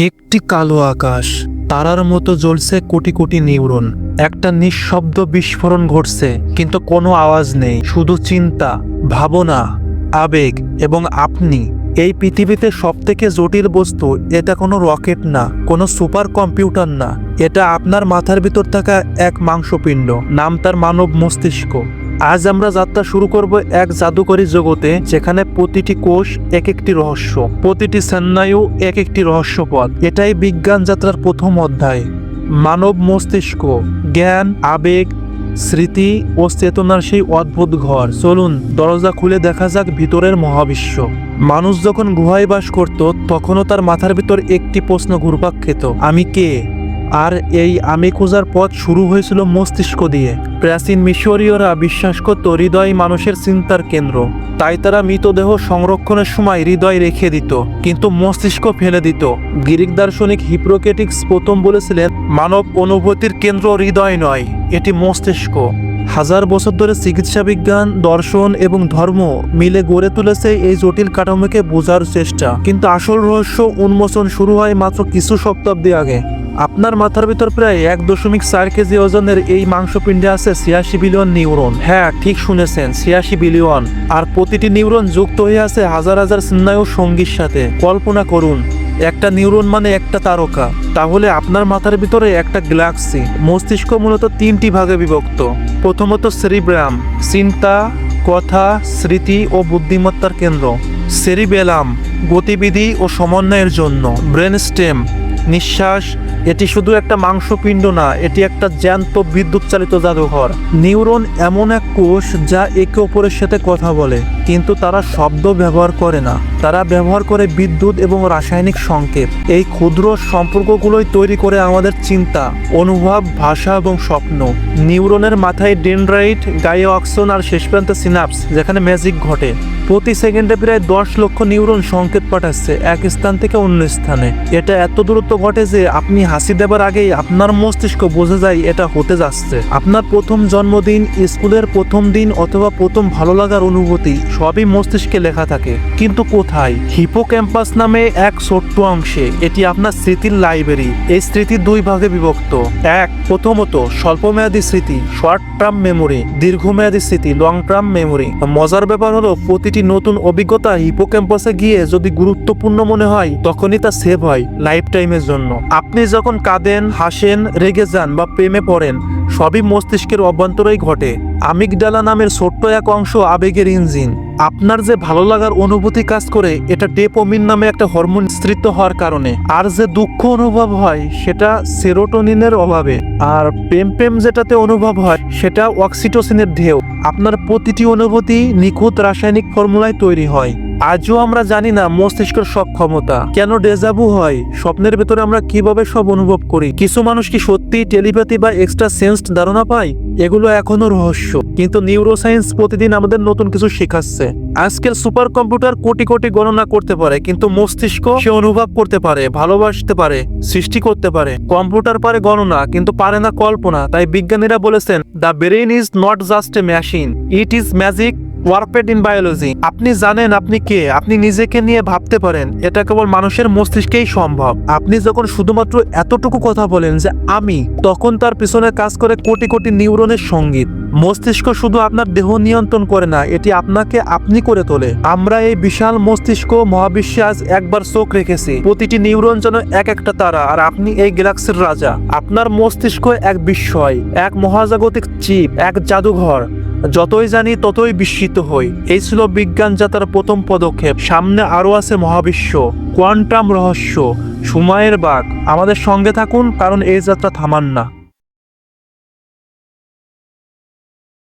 একটি কালো আকাশ, তারার মতো জ্বলছে কোটি কোটি নিউরন। একটা নিঃশব্দ বিস্ফোরণ ঘটছে, কিন্তু কোনো আওয়াজ নেই, শুধু চিন্তা, ভাবনা, আবেগ এবং আপনি। এই পৃথিবীতে সবথেকে জটিল বস্তু, এটা কোনো রকেট না, কোনো সুপার কম্পিউটার না, এটা আপনার মাথার ভিতর থাকা এক মাংসপিণ্ড, নাম তার মানব মস্তিষ্ক। আজ আমরা যাত্রা শুরু করব এক জাদুকরী জগতে, যেখানে প্রতিটি কোষ এক একটি রহস্য, প্রতিটি স্নায়ু এক একটি রহস্যপথ। এটাই বিজ্ঞান যাত্রার প্রথম অধ্যায়। মানব মস্তিষ্ক, জ্ঞান, আবেগ, স্মৃতি ও চেতনার সেই অদ্ভুত ঘর। চলুন দরজা খুলে দেখা যাক ভিতরের মহাবিশ্ব। মানুষ যখন গুহায় বাস করত, তখনও তার মাথার ভিতর একটি প্রশ্ন ঘুরপাক খেত, আমি কে? আর এই আমি খোঁজার পথ শুরু হয়েছিল মস্তিষ্ক দিয়ে। প্রাচীন মিশরীয়রা বিশ্বাস করত হৃদয় মানুষের চিন্তার কেন্দ্র, তাই তারা মৃতদেহ সংরক্ষণের সময় হৃদয় রেখে দিত, কিন্তু মস্তিষ্ক ফেলে দিত। গ্রিক দার্শনিক হিপোক্রেটিস প্রথম বলেছিলেন, মানব অনুভূতির কেন্দ্র হৃদয় নয়, এটি মস্তিষ্ক। হাজার বছর ধরে চিকিৎসা বিজ্ঞান, দর্শন এবং ধর্ম মিলে গড়ে তুলেছে এই জটিল কাঠামোকে বোঝার চেষ্টা, কিন্তু আসল রহস্য উন্মোচন শুরু হয় মাত্র কিছু শতাব্দী আগে। আপনার মাথার ভিতর প্রায় 1.4 কেজি ওজনের এই মাংসপিণ্ডে আছে 86 বিলিয়ন নিউরন। হ্যাঁ, ঠিক শুনেছেন, 86 বিলিয়ন। আর প্রতিটি নিউরন যুক্ত হয়ে আছে হাজার হাজার স্নায়ু সঙ্গীর সাথে। কল্পনা করুন, একটা নিউরন মানে একটা তারকা। তাহলে আপনার মাথার ভিতরে একটা গ্যালাক্সি। মস্তিষ্ক মূলত 3টি ভাগে বিভক্ত। প্রথমত সেরিব্রাম, চিন্তা, কথা, স্মৃতি ও বুদ্ধিমত্তার কেন্দ্র। সেরিবেলাম, গতিবিধি ও সমন্বয়ের জন্য। ব্রেনস্টেম, নিঃশ্বাস। এটি শুধু একটা মাংসপিণ্ড না, এটি একটা জ্যান্ত বিদ্যুৎ চালিত জাদুঘর। নিউরন এমন এক কোষ যা একে অপরের সাথে কথা বলে, কিন্তু তারা শব্দ ব্যবহার করে না, তারা ব্যবহার করে বিদ্যুৎ এবং রাসায়নিক সংকেত। এই ক্ষুদ্র সম্পর্কগুলোই তৈরি করে আমাদের চিন্তা, অনুভব, ভাষা এবং স্বপ্ন। নিউরনের মাথায় ডেনড্রাইট, গায়ে অক্সন আর শেষ প্রান্তে সিনাপস, যেখানে ম্যাজিক ঘটে। প্রতি সেকেন্ডে প্রায় 10 লক্ষ নিউরন সংকেত পাঠাচ্ছে এক স্থান থেকে অন্য স্থানে। এটা এত দ্রুত ঘটে যে আপনি হাসি দেবার আগেই আপনার মস্তিষ্ক বোঝা যায় এটা হতে যাচ্ছে। আপনার প্রথম জন্মদিন, স্কুলের প্রথম দিন অথবা প্রথম ভালো লাগার অনুভূতি, সবই মস্তিষ্কে লেখা থাকে। কিন্তু কোথায়? হিপোক্যাম্পাস নামে এক ছোট্ট অংশে। এটি আপনার স্মৃতির লাইব্রেরি। এই স্মৃতি 2 ভাগে বিভক্ত। প্রথমত স্বল্পমেয়াদী স্মৃতি, শর্ট টার্ম মেমোরি, দীর্ঘমেয়াদী স্মৃতি, লং টার্ম মেমোরি। মজার ব্যাপার হলো, প্রতিটি নতুন অভিজ্ঞতা হিপোক্যাম্পাসে গিয়ে যদি গুরুত্বপূর্ণ মনে হয়, তখনই তা সেভ হয় লাইফ টাইমের জন্য। আপনি যখন কাঁদেন, হাসেন, রেগে যান বা প্রেমে পড়েন, সবই মস্তিষ্কের অভ্যন্তরেই ঘটে। আমিগডালা নামের ছোট্ট এক অংশ আবেগের ইঞ্জিন। আপনার যে ভালো লাগার অনুভূতি কাজ করে, এটা ডোপামিন নামে একটা হরমোন নিঃসৃত হওয়ার কারণে। আর যে দুঃখ অনুভব হয়, সেটা সেরোটোনিনের অভাবে। আর প্রেম যেটাতে অনুভব হয়, সেটা অক্সিটোসিনের ঢেউ। আপনার প্রতিটি অনুভূতি নিখুঁত রাসায়নিক ফর্মুলায় তৈরি হয়। আজও আমরা জানি না মস্তিষ্কের সব ক্ষমতা। কেন ডেজাভু হয়? স্বপ্নের ভেতরে আমরা কিভাবে সব অনুভব করি? কিছু মানুষ কি সত্যি টেলিপ্যাথি বা এক্সট্রা সেন্সড ধারণা পায়? এগুলো এখনো রহস্য, কিন্তু নিউরোসায়েন্স প্রতিদিন আমাদের নতুন কিছু শেখাচ্ছে। আজকের সুপার কম্পিউটার কোটি কোটি গণনা করতে পারে, কিন্তু মস্তিষ্ক সে অনুভব করতে পারে, ভালোবাসতে পারে, সৃষ্টি করতে পারে। কম্পিউটার পারে গণনা, কিন্তু পারে না কল্পনা। তাই বিজ্ঞানীরা বলেছেন, the brain is not just a machine, it is magic warped in biology. আপনি জানেন আপনি কে? আপনি নিজেকে নিয়ে ভাবতে পারেন, এটা কেবল মানুষের মস্তিষ্কেই সম্ভব। আপনি যখন শুধুমাত্র এতটুকু কথা বলেন যে আমি, তখন তার পিছনে কাজ করে কোটি কোটি নিউরনের সঙ্গীত। মস্তিষ্ক শুধু আপনার দেহ নিয়ন্ত্রণ করে না, এটি আপনাকে আপনি করে তোলে। আমরা এই বিশাল মস্তিষ্ক মহাবিশ্বে আজ একবার চোখ রেখেছি। প্রতিটি নিউরন যেন এক একটা তারা, আর আপনি এই গ্যালাক্সির রাজা। আপনার মস্তিষ্ক এক বিস্ময়, এক মহাজাগতিক চিপ, এক জাদুঘর। যতই জানি ততই বিস্মিত হই। এই ছিল বিজ্ঞান যাত্রার প্রথম পদক্ষেপ। সামনে আরো আছে মহাবিশ্ব, কোয়ান্টাম রহস্য, সময়ের বাঁক। আমাদের সঙ্গে থাকুন, কারণ এই যাত্রা থামান না।